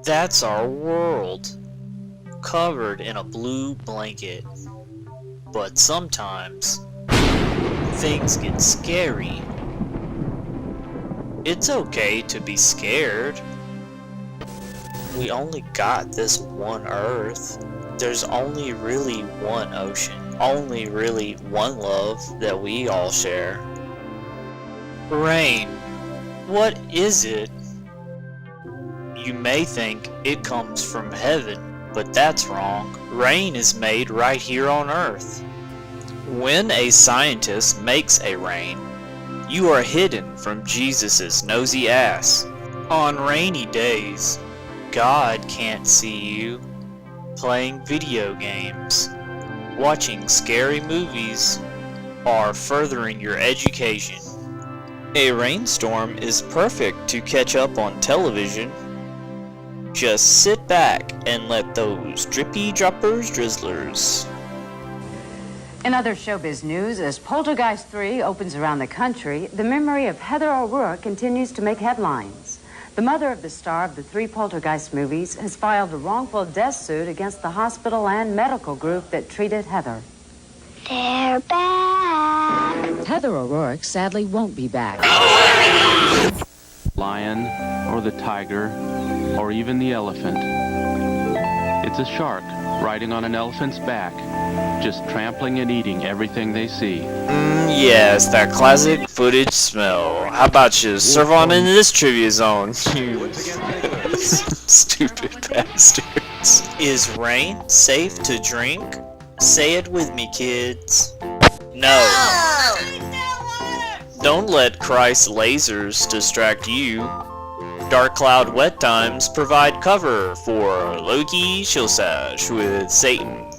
That's our world, covered in a blue blanket. But sometimes, things get scary. It's okay to be scared. We only got this one Earth. There's only really one ocean. Only really one love that we all share. Rain. What is it? You may think it comes from heaven, but that's wrong. Rain is made right here on Earth. When a scientist makes a rain, you are hidden from Jesus's nosy ass. On rainy days, God can't see you playing video games, watching scary movies, or furthering your education. A rainstorm is perfect to catch up on television. Just sit back and let those drippy droppers drizzlers. In other showbiz news, as Poltergeist 3 opens around the country, the memory of Heather O'Rourke continues to make headlines. The mother of the star of the 3 Poltergeist movies has filed a wrongful death suit against the hospital and medical group that treated Heather. They're back. Heather O'Rourke sadly won't be back. Lion, or the tiger, or even the elephant. It's a shark riding on an elephant's back, just trampling and eating everything they see. Yes, that classic footage smell. How about you serve on into this trivia zone, you stupid bastards. Is rain safe to drink? Say it with me, kids. No. Don't let Christ's lasers distract you. Dark cloud wet times provide cover for Loki Shilsash with Satan.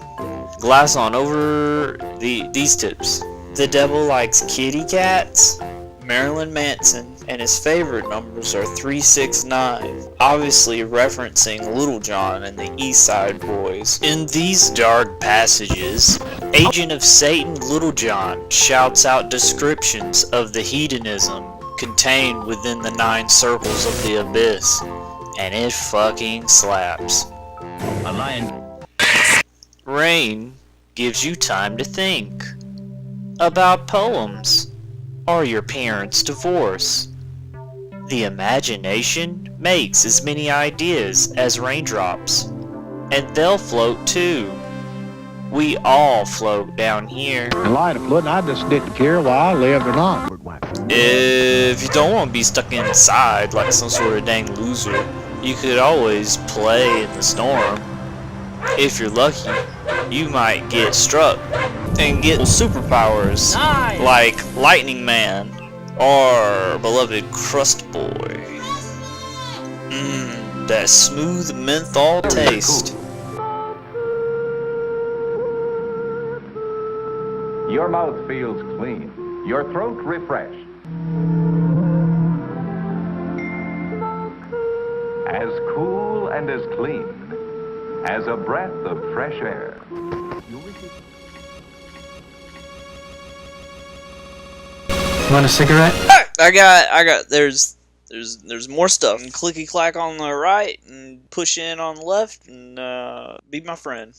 Glass on over these tips. The devil likes kitty cats. Marilyn Manson and his favorite numbers are 369, obviously referencing Little John and the East Side Boys. In these dark passages, Agent of Satan Little John shouts out descriptions of the hedonism contained within the 9 circles of the abyss, and it fucking slaps. A lion. Rain gives you time to think about poems or your parents' divorce. The imagination makes as many ideas as raindrops, and they'll float too. We all float down here. In light of flooding, I just didn't care whether I lived or not. If you don't want to be stuck inside like some sort of dang loser, you could always play in the storm. If you're lucky, you might get struck and get superpowers like Lightning Man or beloved Crust Boy. That smooth menthol taste. Your mouth feels clean, your throat refreshed. As cool and as clean as a breath of fresh air. Want a cigarette? I got, there's more stuff. And clicky clack on the right and push in on the left and be my friend.